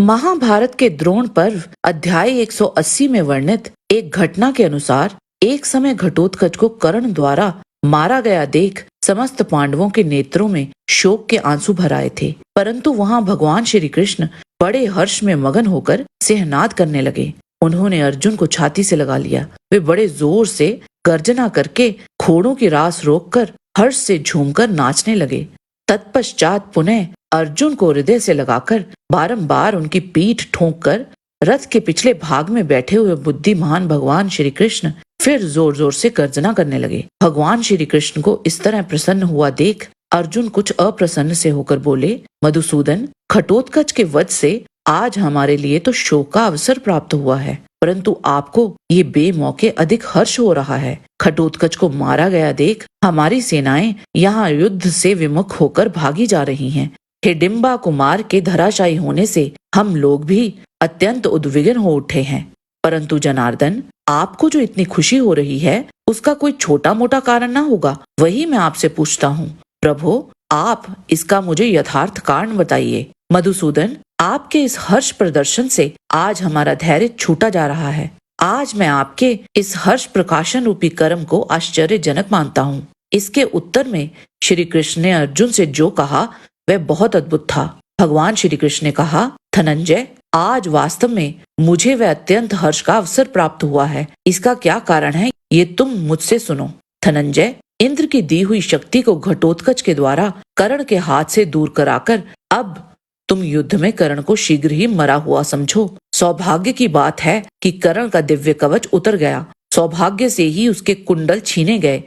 महाभारत के द्रोण पर्व अध्याय 180 में वर्णित एक घटना के अनुसार एक समय घटोत्कच को कर्ण द्वारा मारा गया देख समस्त पांडवों के नेत्रों में शोक के आंसू भर आए थे। परंतु वहां भगवान श्री कृष्ण बड़े हर्ष में मगन होकर सिंहनाद करने लगे। उन्होंने अर्जुन को छाती से लगा लिया। वे बड़े जोर से गर्जना करके घोड़ों की रास रोककर हर्ष से झूमकर नाचने लगे। तत्पश्चात पुनः अर्जुन को हृदय से लगाकर बारंबार उनकी पीठ ठोंककर रथ के पिछले भाग में बैठे हुए बुद्धिमान भगवान श्री कृष्ण फिर जोर जोर से गर्जना करने लगे। भगवान श्री कृष्ण को इस तरह प्रसन्न हुआ देख अर्जुन कुछ अप्रसन्न से होकर बोले, मधुसूदन, घटोत्कच के वध से आज हमारे लिए तो शोक का अवसर प्राप्त हुआ है, परंतु आपको ये बेमौके अधिक हर्ष हो रहा है। घटोत्कच को मारा गया देख हमारी सेनाएं यहाँ युद्ध से विमुख होकर भागी जा रही हैं। हिडिंबा कुमार के धराशायी होने से हम लोग भी अत्यंत उद्विग्न हो उठे हैं। परंतु जनार्दन, आपको जो इतनी खुशी हो रही है उसका कोई छोटा मोटा कारण ना होगा, वही मैं आपसे पूछता हूँ। प्रभु, आप इसका मुझे यथार्थ कारण बताइए। मधुसूदन, आपके इस हर्ष प्रदर्शन से आज हमारा धैर्य छूटा जा रहा है। आज मैं आपके इस हर्ष प्रकाशन रूपी कर्म को आश्चर्यजनक मानता हूँ। इसके उत्तर में श्री कृष्ण ने अर्जुन से जो कहा वह बहुत अद्भुत था। भगवान श्री कृष्ण ने कहा, धनंजय, आज वास्तव में मुझे वह अत्यंत हर्ष का अवसर प्राप्त हुआ है। इसका क्या कारण है ये तुम मुझसे सुनो। धनंजय, इंद्र की दी हुई शक्ति को घटोत्कच के द्वारा कर्ण के हाथ से दूर कराकर अब तुम युद्ध में कर्ण को शीघ्र ही मरा हुआ समझो। सौभाग्य की बात है कि कर्ण का दिव्य कवच उतर गया। सौभाग्य से ही उसके कुंडल छीने गए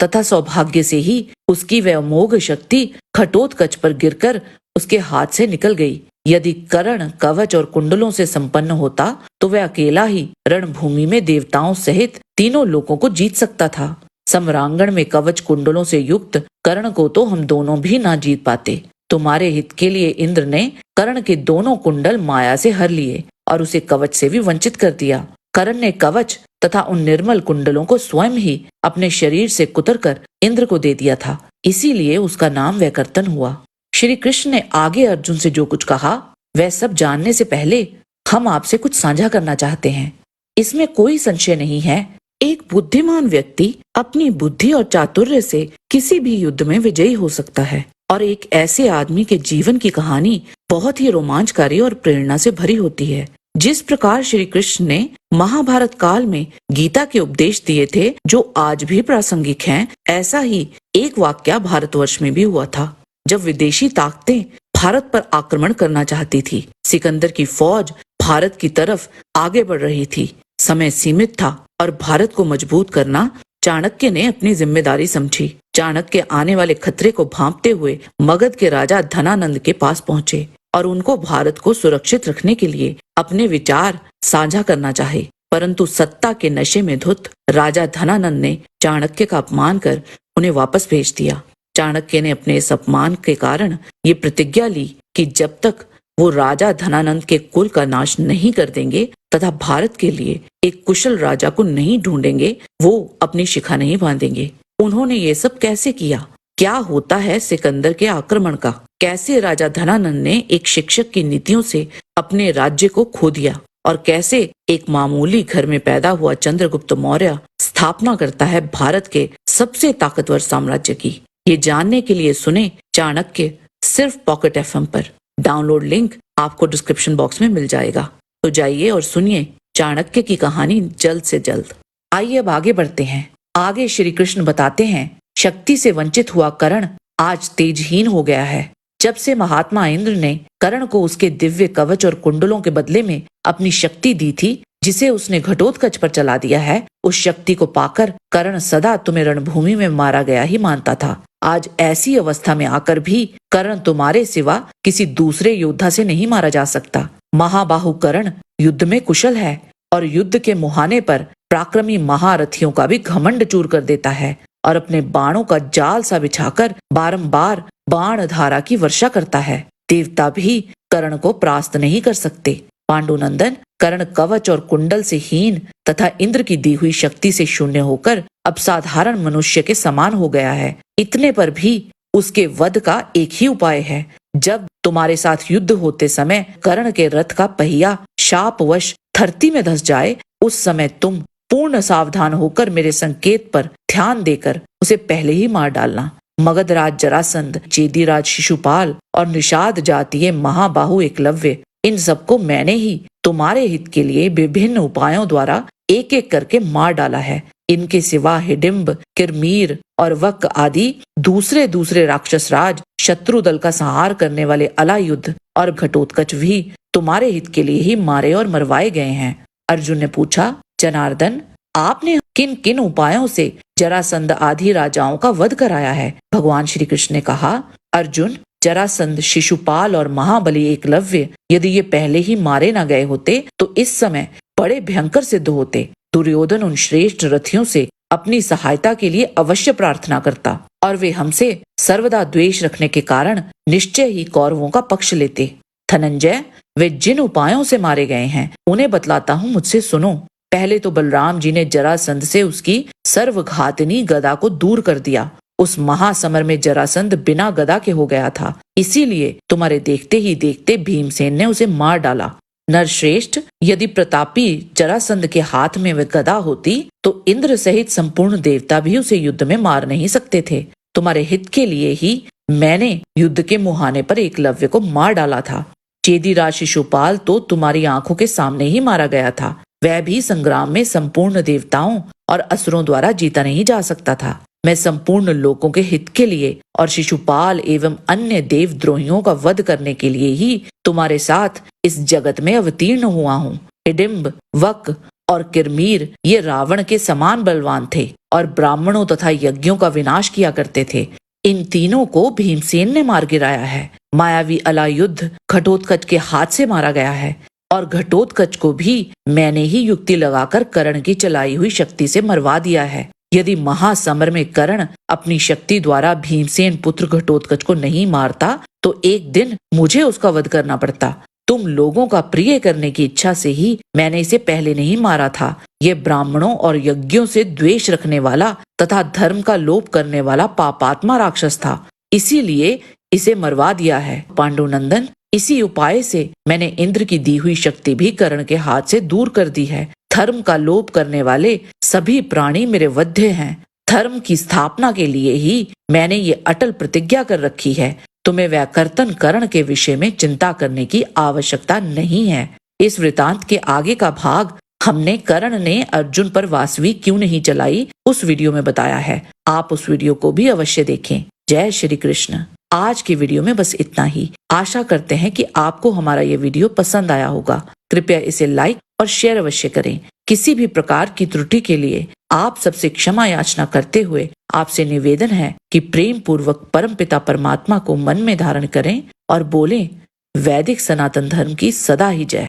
तथा सौभाग्य से ही उसकी वह अमोघ शक्ति घटोत्कच पर गिरकर उसके हाथ से निकल गई। यदि कर्ण कवच और कुंडलों से संपन्न होता तो वह अकेला ही रणभूमि में देवताओं सहित तीनों लोगों को जीत सकता था। सम्रांगण में कवच कुंडलों से युक्त कर्ण को तो हम दोनों भी ना जीत पाते। तुम्हारे हित के लिए इंद्र ने कर्ण के दोनों कुंडल माया से हर लिए और उसे कवच से भी वंचित कर दिया। कर्ण ने कवच तथा उन निर्मल कुंडलों को स्वयं ही अपने शरीर से कुतरकर इंद्र को दे दिया था। इसीलिए उसका नाम वैकर्तन हुआ। श्री कृष्ण ने आगे अर्जुन से जो कुछ कहा वह सब जानने से पहले हम आपसे कुछ साझा करना चाहते हैं। इसमें कोई संशय नहीं है, एक बुद्धिमान व्यक्ति अपनी बुद्धि और चातुर्य से किसी भी युद्ध में विजयी हो सकता है और एक ऐसे आदमी के जीवन की कहानी बहुत ही रोमांचकारी और प्रेरणा से भरी होती है। जिस प्रकार श्री कृष्ण ने महाभारत काल में गीता के उपदेश दिए थे जो आज भी प्रासंगिक हैं, ऐसा ही एक वाकया भारतवर्ष में भी हुआ था। जब विदेशी ताकतें भारत पर आक्रमण करना चाहती थी, सिकंदर की फौज भारत की तरफ आगे बढ़ रही थी। समय सीमित था और भारत को मजबूत करना चाणक्य ने अपनी जिम्मेदारी समझी। चाणक्य आने वाले खतरे को भांपते हुए मगध के राजा धनानंद के पास पहुंचे और उनको भारत को सुरक्षित रखने के लिए अपने विचार साझा करना चाहे। परंतु सत्ता के नशे में धुत राजा धनानंद ने चाणक्य का अपमान कर उन्हें वापस भेज दिया। चाणक्य ने अपने इस अपमान के कारण ये प्रतिज्ञा ली कि जब तक वो राजा धनानंद के कुल का नाश नहीं कर देंगे तथा भारत के लिए एक कुशल राजा को नहीं ढूंढेंगे, वो अपनी शिखा नहीं बांधेंगे। उन्होंने ये सब कैसे किया? क्या होता है सिकंदर के आक्रमण का? कैसे राजा धनानंद ने एक शिक्षक की नीतियों से अपने राज्य को खो दिया और कैसे एक मामूली घर में पैदा हुआ चंद्रगुप्त मौर्य स्थापना करता है भारत के सबसे ताकतवर साम्राज्य की। ये जानने के लिए सुने चाणक्य सिर्फ पॉकेट एफएम पर। डाउनलोड लिंक आपको डिस्क्रिप्शन बॉक्स में मिल जाएगा। तो जाइए और सुनिए चाणक्य की कहानी जल्द से जल्द। आइए अब आगे बढ़ते हैं। आगे श्री कृष्ण बताते हैं, शक्ति से वंचित हुआ कर्ण आज तेजहीन हो गया है। जब से महात्मा इंद्र ने कर्ण को उसके दिव्य कवच और कुंडलों के बदले में अपनी शक्ति दी थी, जिसे उसने घटोत्कच पर चला दिया है, उस शक्ति को पाकर कर्ण सदा तुम्हें रणभूमि में मारा गया ही मानता था। आज ऐसी अवस्था में आकर भी कर्ण तुम्हारे सिवा किसी दूसरे योद्धा से नहीं मारा जा सकता। महाबाहु कर्ण युद्ध में कुशल है और युद्ध के मुहाने पर पराक्रमी महारथियों का भी घमंड चूर कर देता है और अपने बाणों का जाल सा बिछाकर बारंबार बाण धारा की वर्षा करता है। देवता भी कर्ण को परास्त नहीं कर सकते। पांडुनंदन, कर्ण कवच और कुंडल से हीन तथा इंद्र की दी हुई शक्ति से शून्य होकर अब साधारण मनुष्य के समान हो गया है। इतने पर भी उसके वध का एक ही उपाय है, जब तुम्हारे साथ युद्ध होते समय कर्ण के रथ का पहिया शापवश धरती में धंस जाए, उस समय तुम पूर्ण सावधान होकर मेरे संकेत पर ध्यान देकर उसे पहले ही मार डालना। मगधराज जरासंध, चेदीराज शिशुपाल और निषाद जातीय महाबाहु एकलव्य, इन सबको मैंने ही तुम्हारे हित के लिए विभिन्न उपायों द्वारा एक एक करके मार डाला है। इनके सिवा हिडिंब, किरमीर और वक आदि दूसरे दूसरे राक्षस राज, शत्रु दल का संहार करने वाले अलायुद्ध और घटोत्कच भी तुम्हारे हित के लिए ही मारे और मरवाए गए हैं। अर्जुन ने पूछा, जनार्दन, आपने किन किन उपायों से जरासंध आदि राजाओं का वध कराया है? भगवान श्री कृष्ण ने कहा, अर्जुन, जरासंध, शिशुपाल और महाबली एकलव्य यदि ये पहले ही मारे न गए होते तो इस समय बड़े भयंकर सिद्ध होते। दुर्योधन उन श्रेष्ठ रथियों से अपनी सहायता के लिए अवश्य प्रार्थना करता और वे हमसे सर्वदा द्वेष रखने के कारण निश्चय ही कौरवों का पक्ष लेते। धनंजय, वे जिन उपायों से मारे गए हैं उन्हें बतलाता हूँ, मुझसे सुनो। पहले तो बलराम जी ने जरासंध से उसकी सर्वघातिनी गदा को दूर कर दिया। उस महासमर में जरासंध बिना गदा के हो गया था, इसीलिए तुम्हारे देखते ही देखते भीमसेन ने उसे मार डाला। नरश्रेष्ठ, यदि प्रतापी जरासंध के हाथ में वह गदा होती तो इंद्र सहित संपूर्ण देवता भी उसे युद्ध में मार नहीं सकते थे। तुम्हारे हित के लिए ही मैंने युद्ध के मुहाने पर एकलव्य को मार डाला था। चेदीराज शिशुपाल तो तुम्हारी आंखों के सामने ही मारा गया था। वह भी संग्राम में संपूर्ण देवताओं और असुरों द्वारा जीता नहीं जा सकता था। मैं संपूर्ण लोगों के हित के लिए और शिशुपाल एवं अन्य देवद्रोहियों का वध करने के लिए ही तुम्हारे साथ इस जगत में अवतीर्ण हुआ हूँ। हिडिंब, वक और किरमीर ये रावण के समान बलवान थे और ब्राह्मणों तथा यज्ञों का विनाश किया करते थे। इन तीनों को भीमसेन ने मार गिराया है। मायावी अलायुद्ध घटोत्कच के हाथ से मारा गया है और घटोत्कच को भी मैंने ही युक्ति लगाकर कर्ण की चलाई हुई शक्ति से मरवा दिया है। यदि महासमर में कर्ण अपनी शक्ति द्वारा भीमसेन पुत्र घटोत्कच को नहीं मारता तो एक दिन मुझे उसका वध करना पड़ता। तुम लोगों का प्रिय करने की इच्छा से ही मैंने इसे पहले नहीं मारा था। ये ब्राह्मणों और यज्ञों से द्वेष रखने वाला तथा धर्म का लोप करने वाला पापात्मा राक्षस था, इसीलिए इसे मरवा दिया है। पांडुनंदन, इसी उपाय से मैंने इंद्र की दी हुई शक्ति भी कर्ण के हाथ से दूर कर दी है। धर्म का लोप करने वाले सभी प्राणी मेरे वध्य हैं। धर्म की स्थापना के लिए ही मैंने ये अटल प्रतिज्ञा कर रखी है। तुम्हें व्याकर्तन कर्ण के विषय में चिंता करने की आवश्यकता नहीं है। इस वृतांत के आगे का भाग हमने कर्ण ने अर्जुन पर वासवी क्यों नहीं चलाई उस वीडियो में बताया है। आप उस वीडियो को भी अवश्य देखें। जय श्री कृष्ण। आज की वीडियो में बस इतना ही। आशा करते हैं कि आपको हमारा ये वीडियो पसंद आया होगा। कृपया इसे लाइक और शेयर अवश्य करें। किसी भी प्रकार की त्रुटि के लिए आप सबसे क्षमा याचना करते हुए आपसे निवेदन है कि प्रेम पूर्वक परमपिता परमात्मा को मन में धारण करें और बोलें, वैदिक सनातन धर्म की सदा ही जय।